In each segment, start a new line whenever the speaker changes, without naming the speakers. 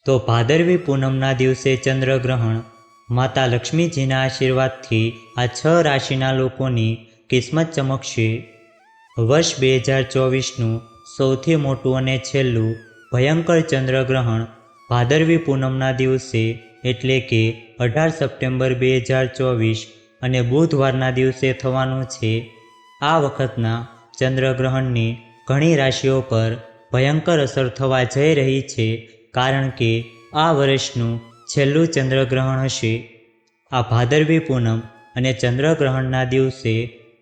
તો ભાદરવી પૂનમના દિવસે ચંદ્રગ્રહણ માતા લક્ષ્મીજીના આશીર્વાદથી આ 6 રાશિના લોકોની કિસ્મત ચમકશે। વર્ષ 2024નું સૌથી મોટું અને છેલ્લું ભયંકર ચંદ્રગ્રહણ ભાદરવી પૂનમના દિવસે એટલે કે 18 સપ્ટેમ્બર 2024 અને બુધવારના દિવસે થવાનું છે। આ વખતના ચંદ્રગ્રહણની ઘણી રાશિઓ પર ભયંકર અસર થવા જઈ રહી છે, કારણ કે આ વર્ષનું છેલ્લું ચંદ્રગ્રહણ હશે। આ ભાદરવી પૂનમ અને ચંદ્રગ્રહણના દિવસે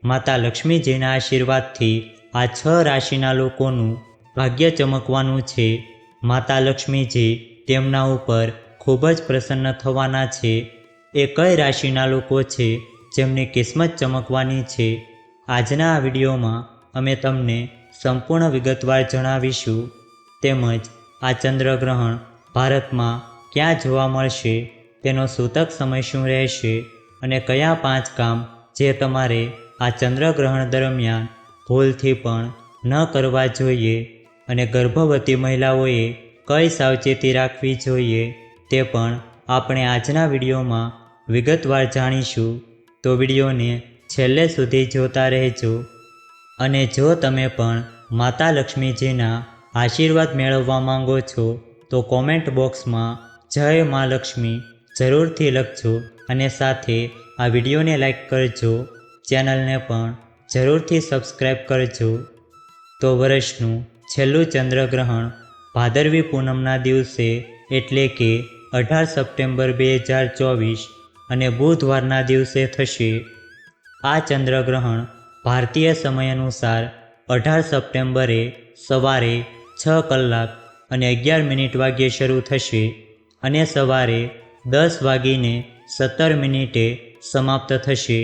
માતા લક્ષ્મીજીના આશીર્વાદથી આ 6 રાશિના લોકોનું ભાગ્ય ચમકવાનું છે। માતા લક્ષ્મીજી તેમના ઉપર ખૂબ જ પ્રસન્ન થવાના છે। એ કઈ રાશિના લોકો છે જેમની કિસ્મત ચમકવાની છે? આજના આ વિડીયોમાં અમે તમને સંપૂર્ણ વિગતવાર જણાવીશું, તેમજ આ ચંદ્રગ્રહણ ભારતમાં ક્યાં જોવા મળશે, તેનો સૂતક સમય શું રહેશે અને કયા 5 કામ જે તમારે આ ચંદ્રગ્રહણ દરમિયાન ભૂલથી પણ ન કરવા જોઈએ અને ગર્ભવતી મહિલાઓએ કઈ સાવચેતી રાખવી જોઈએ તે પણ આપણે આજના વિડીયોમાં વિગતવાર જાણીશું। તો વિડીયોને છેલ્લે સુધી જોતા રહેજો। અને જો તમે પણ માતા લક્ષ્મીજીના આશીર્વાદ મેળવવા માંગો છો તો કોમેન્ટ બોક્સમાં જય મા લક્ષ્મી જરૂરથી લખજો અને સાથે આ વિડીયોને લાઈક કરજો, ચેનલને પણ જરૂરથી સબસ્ક્રાઈબ કરજો। તો વર્ષનું છેલ્લું ચંદ્રગ્રહણ ભાદરવી પૂનમના દિવસે એટલે કે 18 સપ્ટેમ્બર 2024 અને બુધવારના દિવસે થશે। આ ચંદ્રગ્રહણ ભારતીય સમય અનુસાર 18 સપ્ટેમ્બરે સવારે 6:11 વાગ્યે શરૂ થશે અને સવારે 10:17 સમાપ્ત થશે।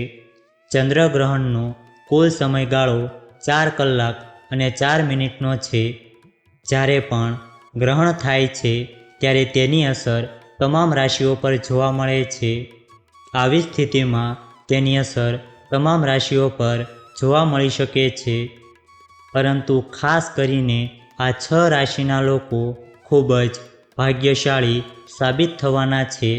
ચંદ્રગ્રહણનો કુલ સમયગાળો 4 કલાક અને 4 મિનિટનો છે। જ્યારે પણ ગ્રહણ થાય છે ત્યારે તેની અસર તમામ રાશિઓ પર જોવા મળે છે। આવી સ્થિતિમાં તેની અસર તમામ રાશિઓ પર જોવા મળી શકે છે, પરંતુ ખાસ કરીને આ 6 રાશિના લોકો ખૂબ જ ભાગ્યશાળી સાબિત થવાના છે।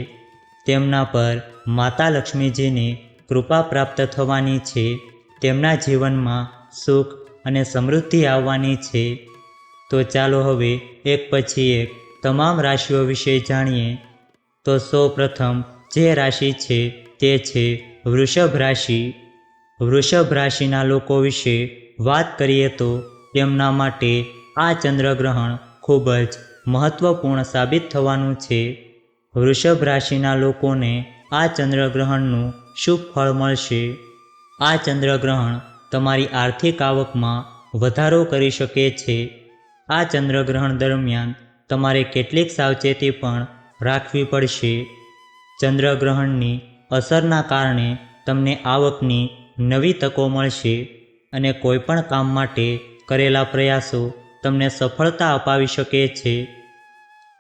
તેમના પર માતા લક્ષ્મીજીની કૃપા પ્રાપ્ત થવાની છે। તેમના જીવનમાં સુખ અને સમૃદ્ધિ આવવાની છે। તો ચાલો હવે એક પછી એક તમામ રાશિઓ વિશે જાણીએ। તો સૌપ્રથમ જે રાશિ છે તે છે વૃષભ રાશિ। વૃષભ રાશિના લોકો વિશે વાત કરીએ તો તેમના માટે આ ચંદ્રગ્રહણ ખૂબ જ મહત્વપૂર્ણ સાબિત થવાનું છે। વૃષભ રાશિના લોકોને આ ચંદ્રગ્રહણનું શુભ ફળ મળશે। આ ચંદ્રગ્રહણ તમારી આર્થિક આવકમાં વધારો કરી શકે છે। આ ચંદ્રગ્રહણ દરમિયાન તમારે કેટલીક સાવચેતી પણ રાખવી પડશે। ચંદ્રગ્રહણની અસરના કારણે તમને આવકની નવી તકો મળશે અને કોઈપણ કામ માટે કરેલા પ્રયાસો તમને સફળતા અપાવી શકે છે।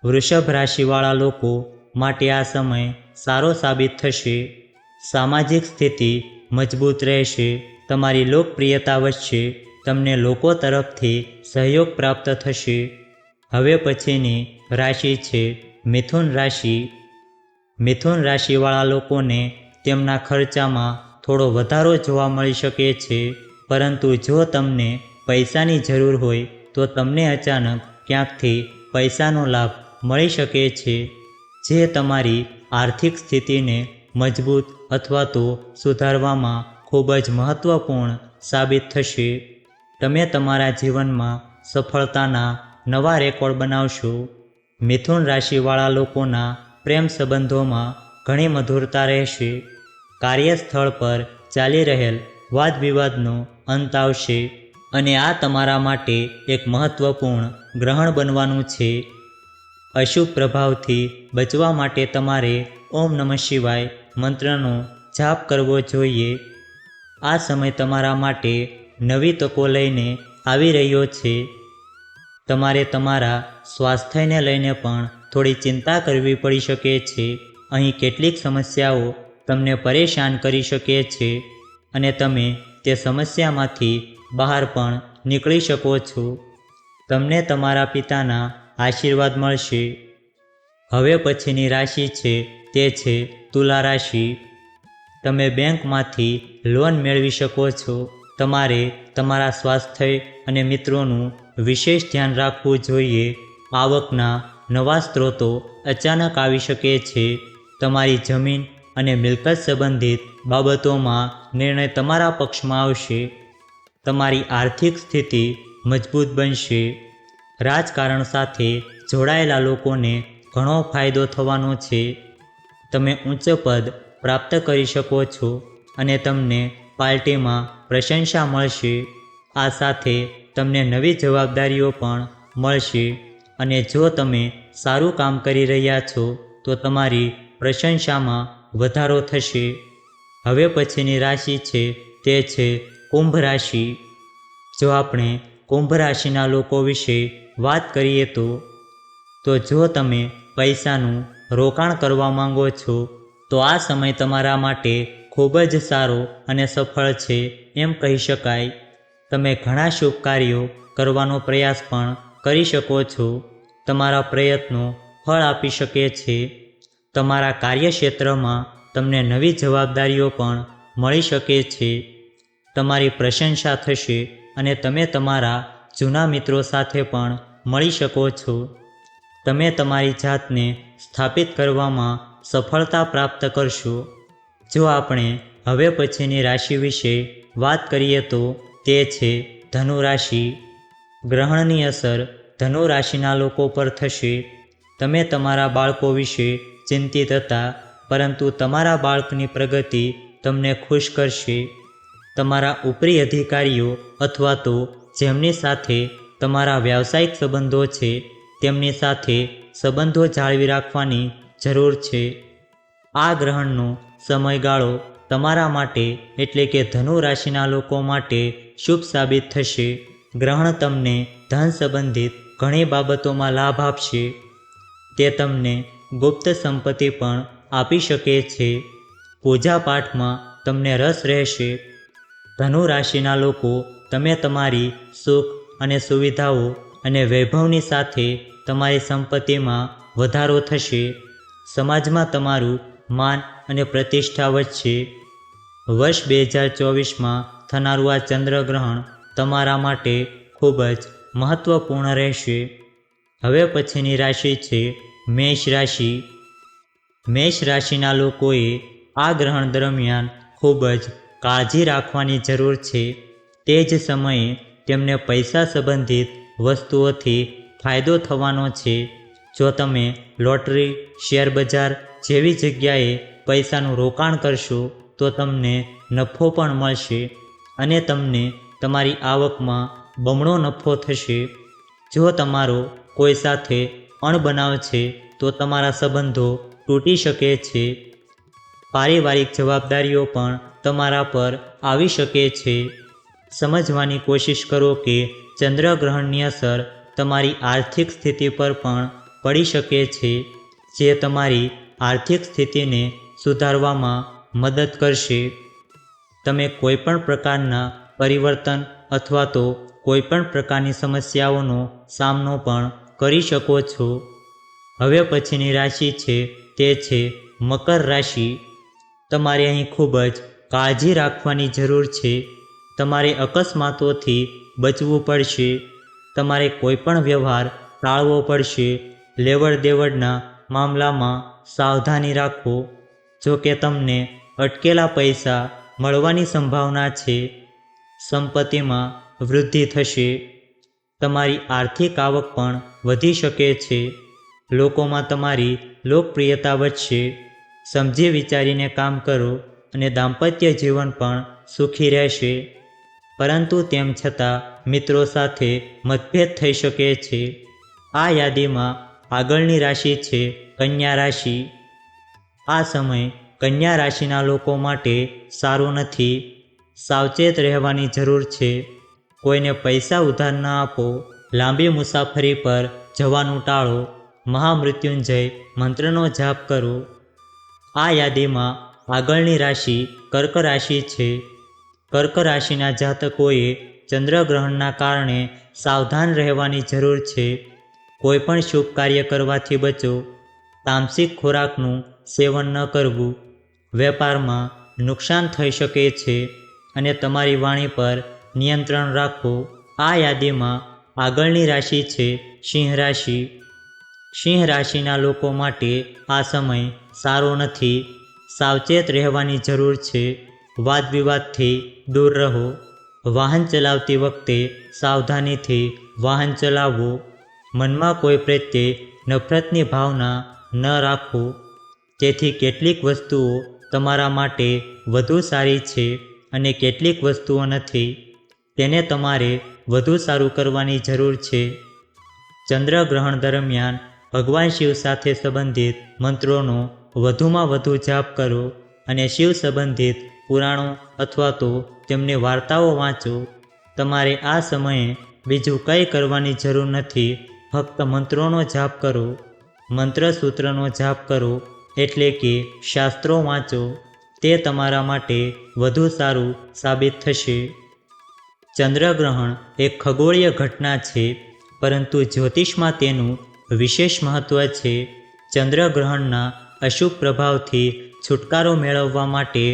વૃષભ રાશિવાળા લોકો માટે આ સમય સારો સાબિત થશે। સામાજિક સ્થિતિ મજબૂત રહેશે। તમારી લોકપ્રિયતા વધશે। તમને લોકો તરફથી સહયોગ પ્રાપ્ત થશે। હવે પછીની રાશિ છે મિથુન રાશિ। મિથુન રાશિવાળા લોકોને તેમના ખર્ચામાં થોડો વધારો જોવા મળી શકે છે, પરંતુ જો તમને પૈસાની જરૂર હોય તો તમને અચાનક ક્યાંકથી પૈસાનો લાભ મળી શકે છે, જે તમારી આર્થિક સ્થિતિને મજબૂત અથવા તો સુધારવામાં ખૂબ જ મહત્વપૂર્ણ સાબિત થશે। તમે તમારા જીવનમાં સફળતાના નવા રેકોર્ડ બનાવશો। મિથુન રાશિવાળા લોકોના પ્રેમ સંબંધોમાં ઘણી મધુરતા રહેશે। કાર્યસ્થળ પર ચાલી રહેલ વાદવિવાદનો અંત આવશે અને આ તમારા માટે એક મહત્વપૂર્ણ ગ્રહણ બનવાનું છે। અશુભ પ્રભાવથી બચવા માટે તમારે ઓમ નમઃ શિવાય મંત્રનો જાપ કરવો જોઈએ। આ સમય તમારા માટે નવી તકો લઈને આવી રહ્યો છે। તમારે તમારા સ્વાસ્થ્યને લઈને પણ થોડી ચિંતા કરવી પડી શકે છે। અહીં કેટલીક સમસ્યાઓ તમને પરેશાન કરી શકે છે અને તમે તે સમસ્યામાંથી બહાર પણ નીકળી શકો છો। તમને તમારા પિતાના આશીર્વાદ મળશે। હવે પછીની રાશિ છે તે છે તુલા રાશિ. તમે બેંકમાંથી લોન મેળવી શકો છો. તમારે તમારા સ્વાસ્થ્ય અને મિત્રોનું વિશેષ ધ્યાન રાખવું જોઈએ. આવકના નવા સ્ત્રોતો અચાનક આવી શકે છે. તમારી જમીન અને મિલકત સંબંધિત બાબતોમાં નિર્ણય તમારા પક્ષમાં આવશે. તમારી આર્થિક સ્થિતિ મજબૂત બનશે. રાજકારણ સાથે જોડાયેલા લોકોને ઘણો ફાયદો થવાનો છે. તમે ઉચ્ચ પદ પ્રાપ્ત કરી શકો છો અને તમને પાર્ટીમાં પ્રશંસા મળશે. આ સાથે તમને નવી જવાબદારીઓ પણ મળશે અને જો તમે સારું કામ કરી રહ્યા છો તો તમારી પ્રશંસામાં વધારો થશે. હવે પછીની રાશિ છે તે છે કુંભ રાશિ. જો આપણે કુંભ રાશિના લોકો વિશે વાત કરીએ તો જો તમે પૈસાનું રોકાણ કરવા માંગો છો તો આ સમય તમારા માટે ખૂબ જ સારો અને સફળ છે એમ કહી શકાય. તમે ઘણા શુભ કાર્યો કરવાનો પ્રયાસ પણ કરી શકો છો. તમારા પ્રયત્નો ફળ આપી શકે છે. તમારા કાર્યક્ષેત્રમાં તમને નવી જવાબદારીઓ પણ મળી શકે છે. તમારી પ્રશંસા થશે અને તમે તમારા જૂના મિત્રો સાથે પણ મળી શકો છો. તમે તમારી જાતને સ્થાપિત કરવામાં સફળતા પ્રાપ્ત કરશો. જો આપણે હવે પછીની રાશિ વિશે વાત કરીએ તો તે છે ધનુ રાશિ. ગ્રહણની અસર ધનુ રાશિના લોકો પર થશે. તમે તમારા બાળકો વિશે ચિંતિત હતા, પરંતુ તમારા બાળકની પ્રગતિ તમને ખુશ કરશે. તમારા ઉપરી અધિકારીઓ અથવા તો જેમની સાથે તમારા વ્યાવસાયિક સંબંધો છે તેમની સાથે સંબંધો જાળવી રાખવાની જરૂર છે. આ ગ્રહણનો સમયગાળો તમારા માટે એટલે કે ધનુ રાશિના લોકો માટે શુભ સાબિત થશે. ગ્રહણ તમને ધન સંબંધિત ઘણી બાબતોમાં લાભ આપશે. તે તમને ગુપ્ત સંપત્તિ પણ આપી શકે છે. પૂજાપાઠમાં તમને રસ રહેશે. ધનુ રાશિના લોકો તમે તમારી સુખ અને સુવિધાઓ અને વૈભવની સાથે તમારી સંપત્તિમાં વધારો થશે. સમાજમાં તમારું માન અને પ્રતિષ્ઠા વધશે. વર્ષ 2024માં થનારું આ ચંદ્રગ્રહણ તમારા માટે ખૂબ જ મહત્વપૂર્ણ રહેશે. હવે પછીની રાશિ છે મેષ રાશિ. મેષ રાશિના લોકોએ આ ગ્રહણ દરમિયાન ખૂબ જ કાળજી રાખવાની જરૂર છે. તે જ સમયે તેમને પૈસા સંબંધિત વસ્તુઓથી ફાયદો થવાનો છે. જો તમે લોટરી, શેરબજાર જેવી જગ્યાએ પૈસાનું રોકાણ કરશો તો તમને નફો પણ મળશે અને તમને તમારી આવકમાં બમણો નફો થશે. જો તમારો કોઈ સાથે અણબનાવ છે તો તમારા સંબંધો તૂટી શકે છે. પારિવારિક જવાબદારીઓ પણ તમારા પર આવી શકે છે. સમજવાની કોશિશ કરો કે ચંદ્રગ્રહણની અસર તમારી આર્થિક સ્થિતિ પર પણ પડી શકે છે, જે તમારી આર્થિક સ્થિતિને સુધારવામાં મદદ કરશે. તમે કોઈપણ પ્રકારના પરિવર્તન અથવા તો કોઈપણ પ્રકારની સમસ્યાઓનો સામનો પણ કરી શકો છો. હવે પછીની રાશિ છે તે છે મકર રાશિ. તમારે અહીં ખૂબ જ કાળજી રાખવાની જરૂર છે. તમારે અકસ્માતોથી બચવું પડશે. તમારે કોઈપણ વ્યવહાર ટાળવો પડશે. લેવડ દેવડના મામલામાં સાવધાની રાખો. જો કે તમને અટકેલા પૈસા મળવાની સંભાવના છે. સંપત્તિમાં વૃદ્ધિ થશે. તમારી આર્થિક આવક પણ વધી શકે છે. લોકોમાં તમારી લોકપ્રિયતા વધશે. સમજી વિચારીને કામ કરો અને દાંપત્ય જીવન પણ સુખી રહેશે. પરંતુ તેમ છતાં મિત્રો સાથે મતભેદ થઈ શકે છે. આ યાદીમાં આગળની રાશિ છે કન્યા રાશિ. આ સમય કન્યા રાશિના લોકો માટે સારો નથી. સાવચેત રહેવાની જરૂર છે. કોઈને પૈસા ઉધાર ન આપો. લાંબી મુસાફરી પર જવાનું ટાળો. મહામૃત્યુંજય મંત્રનો જાપ કરો. આ યાદીમાં આગળની રાશિ કર્ક રાશિ છે. કર્ક રાશિના જાતકોએ ચંદ્રગ્રહણના કારણે સાવધાન રહેવાની જરૂર છે. કોઈ પણ શુભ કાર્ય કરવાથી બચો. તામસિક ખોરાકનું સેવન ન કરવું. વેપારમાં નુકસાન થઈ શકે છે અને તમારી વાણી પર નિયંત્રણ રાખો. આ યાદીમાં આગળની રાશિ છે સિંહ રાશિ. સિંહ રાશિના લોકો માટે આ સમય સારો નથી. સાવચેત રહેવાની જરૂર છે. વાદવિવાદથી દૂર રહો. વાહન ચલાવતી વખતે સાવધાનીથી વાહન ચલાવવો. મનમાં કોઈ પ્રત્યે નફરતની ભાવના ન રાખો. તેથી કેટલીક વસ્તુઓ તમારા માટે વધુ સારી છે અને કેટલીક વસ્તુઓ નથી. તેને તમારે વધુ સારું કરવાની જરૂર છે. ચંદ્રગ્રહણ દરમિયાન ભગવાન શિવ સાથે સંબંધિત મંત્રોનો વધુમાં વધુ જાપ કરો અને શિવ સંબંધિત પુરાણો અથવા તો તેમની વાર્તાઓ વાંચો. તમારે આ સમયે બીજું કંઈ કરવાની જરૂર નથી. ફક્ત મંત્રોનો જાપ કરો. મંત્રસૂત્રનો જાપ કરો એટલે કે શાસ્ત્રો વાંચો. તે તમારા માટે વધુ સારું સાબિત થશે. ચંદ્રગ્રહણ એક ખગોળીય ઘટના છે, પરંતુ જ્યોતિષમાં તેનું વિશેષ મહત્ત્વ છે. ચંદ્રગ્રહણના અશુભ પ્રભાવથી છુટકારો મેળવવા માટે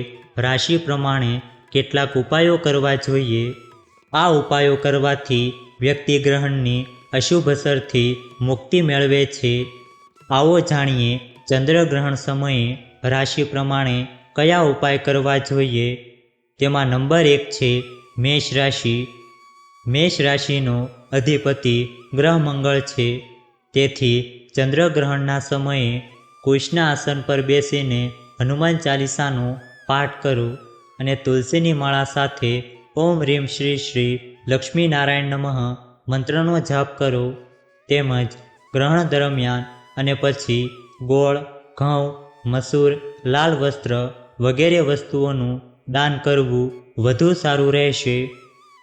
રાશિ પ્રમાણે કેટલાક ઉપાયો કરવા જોઈએ. આ ઉપાયો કરવાથી વ્યક્તિ ગ્રહણની અશુભ અસરથી મુક્તિ મેળવે છે. આવો જાણીએ ચંદ્રગ્રહણ સમયે રાશિ પ્રમાણે કયા ઉપાય કરવા જોઈએ. તેમાં નંબર 1 છે મેષ રાશિ. મેષ રાશિનો અધિપતિ ગ્રહ મંગળ છે. તેથી ચંદ્રગ્રહણના સમયે કુશના આસન પર બેસીને હનુમાન ચાલીસાનો પાઠ કરો અને તુલસીની માળા સાથે ઓમ રીમ શ્રી શ્રી લક્ષ્મી નારાયણ નમઃ મંત્રનો જાપ કરો. તેમજ ગ્રહણ દરમિયાન અને પછી ગોળ, ઘઉં, મસૂર, લાલ વસ્ત્ર વગેરે વસ્તુઓનું દાન કરવું વધુ સારું રહેશે.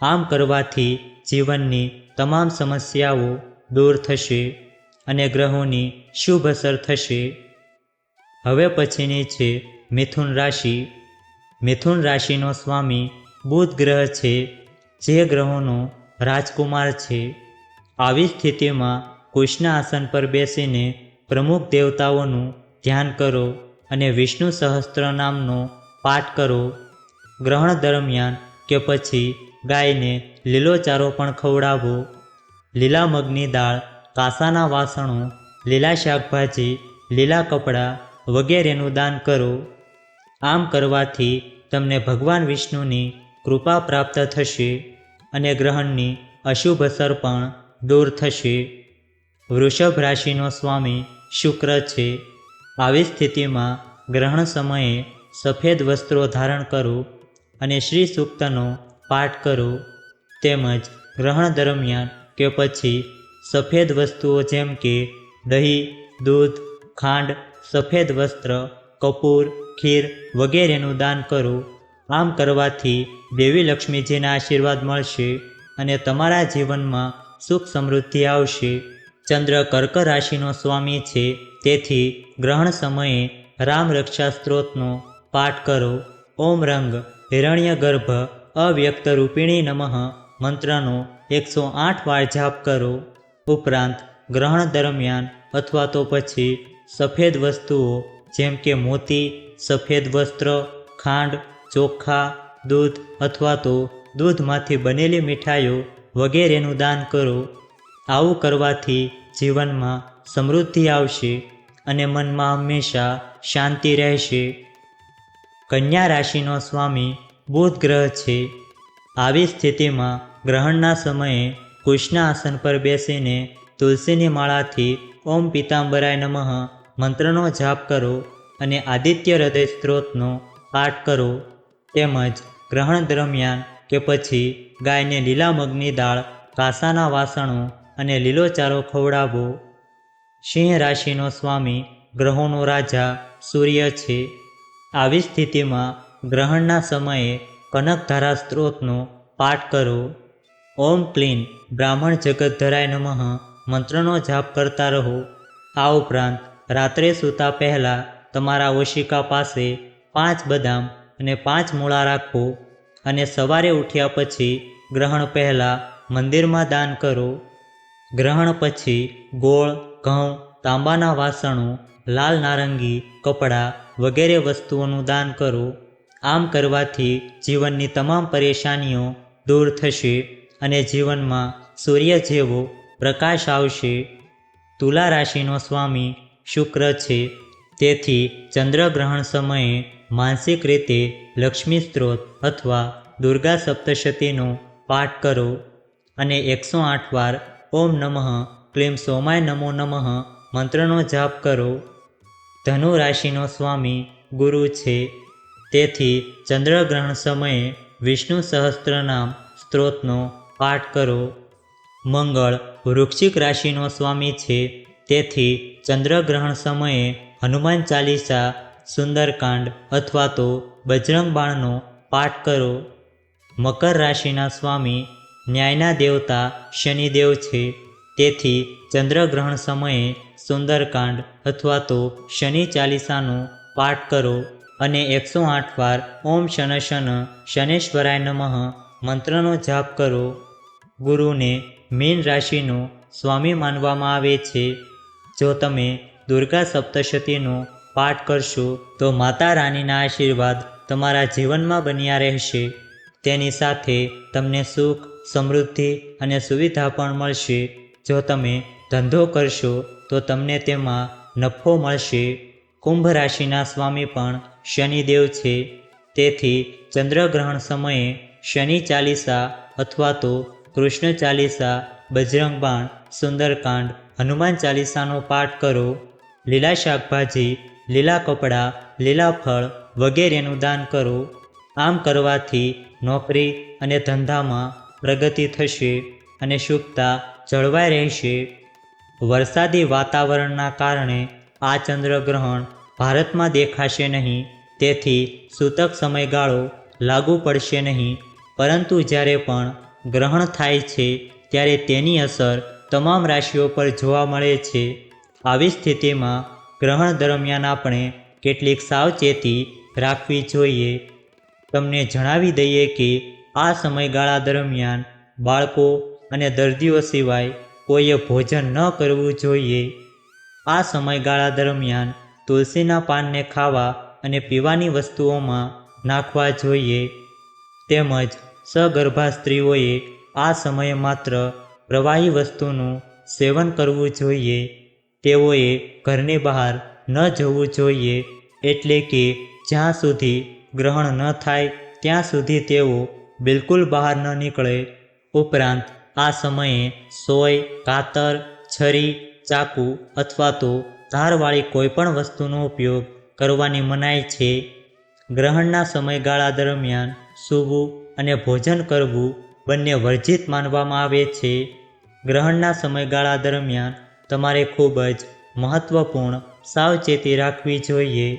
આમ કરવાથી જીવનની તમામ સમસ્યાઓ દૂર થશે અને ગ્રહોની શુભ અસર થશે. હવે પછીની છે મિથુન રાશિ. મિથુન રાશિનો સ્વામી બુધ ગ્રહ છે, જે ગ્રહોનો રાજકુમાર છે. આવી સ્થિતિમાં કુશના આસન પર બેસીને પ્રમુખ દેવતાઓનું ધ્યાન કરો અને વિષ્ણુ સહસ્ત્ર નામનો પાઠ કરો. ગ્રહણ દરમિયાન કે પછી ગાયને લીલો ચારો પણ ખવડાવો. લીલા મગની દાળ, કાંસાના વાસણો, લીલા શાકભાજી, લીલા કપડાં વગેરેનું દાન કરો. આમ કરવાથી તમને ભગવાન વિષ્ણુની કૃપા પ્રાપ્ત થશે અને ગ્રહણની અશુભ અસર પણ દૂર થશે. વૃષભ રાશિનો સ્વામી શુક્ર છે. આવી સ્થિતિમાં ગ્રહણ સમયે સફેદ વસ્ત્રો ધારણ કરો અને શ્રી સૂક્તનો પાઠ કરો. તેમજ ગ્રહણ દરમિયાન કે પછી સફેદ વસ્તુઓ જેમ કે દહીં, દૂધ, ખાંડ, સફેદ વસ્ત્ર, કપૂર, ખીર વગેરેનું દાન કરો. આમ કરવાથી દેવી લક્ષ્મીજીના આશીર્વાદ મળશે અને તમારા જીવનમાં સુખ સમૃદ્ધિ આવશે. ચંદ્ર કર્ક રાશિનો સ્વામી છે, તેથી ગ્રહણ સમયે રામ રક્ષા સ્ત્રોતનો પાઠ કરો. ઓમ રંગ હિરણ્યગર્ભ અવ્યક્ત રૂપિણી નમઃ મંત્રનો 108 વાર જાપ કરો. ઉપરાંત ગ્રહણ દરમિયાન અથવા તો પછી સફેદ વસ્તુઓ જેમ કે મોતી, સફેદ વસ્ત્ર, ખાંડ, ચોખા, દૂધ અથવા તો દૂધમાંથી બનેલી મીઠાઈઓ વગેરેનું દાન કરો. આવું કરવાથી જીવનમાં સમૃદ્ધિ આવશે અને મનમાં હંમેશા શાંતિ રહેશે. કન્યા રાશિનો સ્વામી બુધ ગ્રહ છે. આવી સ્થિતિમાં ગ્રહણના સમયે કુશના આસન પર બેસીને તુલસીની માળાથી ઓમ પીતાંબરાય નમઃ મંત્રનો જાપ કરો અને આદિત્ય હૃદય સ્ત્રોતનો પાઠ કરો. તેમજ ગ્રહણ દરમિયાન કે પછી ગાયને લીલા મગની દાળ, કાંસાના વાસણો અને લીલો ચારો ખવડાવો. સિંહ રાશિનો સ્વામી ગ્રહોનો રાજા સૂર્ય છે. આવી સ્થિતિમાં ગ્રહણના સમયે કનકધારા સ્ત્રોતનો પાઠ કરો. ઓમ ક્લીન બ્રાહ્મણ જગતધરાય નમઃ મંત્રનો જાપ કરતા રહો. આ ઉપરાંત રાત્રે સૂતા પહેલાં તમારા ઓશિકા પાસે 5 બદામ અને 5 મૂળા રાખો અને સવારે ઉઠ્યા પછી ગ્રહણ પહેલાં મંદિરમાં દાન કરો. ગ્રહણ પછી ગોળ, ઘઉં, તાંબાના વાસણો, લાલ નારંગી કપડાં વગેરે વસ્તુઓનું દાન કરો. આમ કરવાથી જીવનની તમામ પરેશાનીઓ દૂર થશે અને જીવનમાં સૂર્ય જેવો પ્રકાશ આવશે. તુલા રાશિનો સ્વામી શુક્ર છે, તેથી ચંદ્રગ્રહણ સમયે માનસિક રીતે લક્ષ્મી સ્ત્રોત અથવા દુર્ગા સપ્તશતીનો પાઠ કરો અને 108 વાર ઓમ નમઃ ક્લીમ સોમાય નમો નમઃ મંત્રનો જાપ કરો. ધનુ રાશિનો સ્વામી ગુરુ છે, તેથી ચંદ્રગ્રહણ સમયે વિષ્ણુ સહસ્ત્રનામ સ્ત્રોતનો પાઠ કરો. મંગળ વૃશ્ચિક રાશિનો સ્વામી છે, તેથી ચંદ્રગ્રહણ સમયે હનુમાન ચાલીસા, સુંદરકાંડ અથવા તો બજરંગ બાણનો પાઠ કરો. મકર રાશિના સ્વામી ન્યાયના દેવતા શનિદેવ છે, તેથી ચંદ્રગ્રહણ સમયે સુંદરકાંડ અથવા તો શનિ ચાલીસાનો પાઠ કરો અને 108 વાર ઓમ શન શન શનેશ્વરાય નમઃ મંત્રનો જાપ કરો. ગુરુને મીન રાશિનો સ્વામી માનવામાં આવે છે. જો તમે દુર્ગા સપ્તશતીનો પાઠ કરશો તો માતા રાણીના આશીર્વાદ તમારા જીવનમાં બન્યા રહેશે. તેની સાથે તમને સુખ, સમૃદ્ધિ અને સુવિધા પણ મળશે. જો તમે ધંધો કરશો તો તમને તેમાં નફો મળશે. કુંભ રાશિના સ્વામી પણ શનિદેવ છે, તેથી ચંદ્રગ્રહણ સમયે શનિ ચાલીસા અથવા તો કૃષ્ણ ચાલીસા, બજરંગ બાણ, સુંદરકાંડ, હનુમાન ચાલીસાનો પાઠ કરો. લીલા શાકભાજી, લીલા કપડાં, લીલા ફળ વગેરેનું દાન કરો. આમ કરવાથી નોકરી અને ધંધામાં પ્રગતિ થશે અને શુભતા જળવાઈ રહેશે. વરસાદી વાતાવરણના કારણે આ ચંદ્રગ્રહણ ભારતમાં દેખાશે નહીં, તેથી સૂતક સમયગાળો લાગુ પડશે નહીં. પરંતુ જ્યારે પણ ગ્રહણ થાય છે ત્યારે તેની અસર તમામ રાશિઓ પર જોવા મળે છે. આવી સ્થિતિમાં ગ્રહણ દરમિયાન આપણે કેટલીક સાવચેતી રાખવી જોઈએ. તમને જણાવી દઈએ કે આ સમયગાળા દરમિયાન બાળકો અને દર્દીઓ સિવાય કોઈએ ભોજન ન કરવું જોઈએ. આ સમયગાળા દરમિયાન તુલસીના પાનને ખાવા અને પીવાની વસ્તુઓમાં નાખવા જોઈએ. તેમજ સગર્ભા સ્ત્રીઓએ આ સમયે માત્ર પ્રવાહી વસ્તુનું સેવન કરવું જોઈએ. તેઓએ ઘરની બહાર ન જવું જોઈએ, એટલે કે જ્યાં સુધી ગ્રહણ ન થાય ત્યાં સુધી તેઓ બિલકુલ બહાર ન નીકળે. ઉપરાંત આ સમયે સોય, કાતર, છરી, ચાકુ અથવા તો ધારવાળી કોઈપણ વસ્તુનો ઉપયોગ કરવાની મનાઈ છે. ગ્રહણના સમયગાળા દરમિયાન સૂવું અને ભોજન કરવું બંને વર્જિત માનવામાં આવે છે. ગ્રહણના સમયગાળા દરમિયાન તમારે ખૂબ જ મહત્ત્વપૂર્ણ સાવચેતી રાખવી જોઈએ.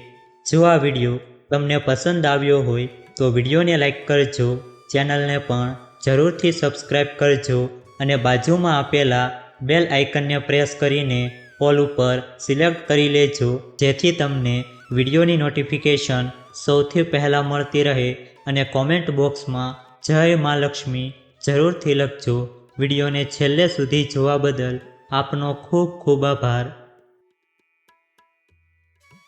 જો આ વિડીયો તમને પસંદ આવ્યો હોય તો વિડીયોને લાઈક કરજો, ચેનલને પણ જરૂરથી સબસ્ક્રાઈબ કરજો અને બાજુમાં આપેલા બેલ આઇકનને પ્રેસ કરીને ઓલ ઉપર સિલેક્ટ કરી લેજો, જેથી તમને વિડીયોની નોટિફિકેશન સૌથી પહેલાં મળતી રહે. અને કોમેન્ટ બોક્સમાં જય મા લક્ષ્મી જરૂરથી લખજો. વિડીયોને છેલ્લે સુધી જોવા બદલ આપનો ખૂબ ખૂબ આભાર.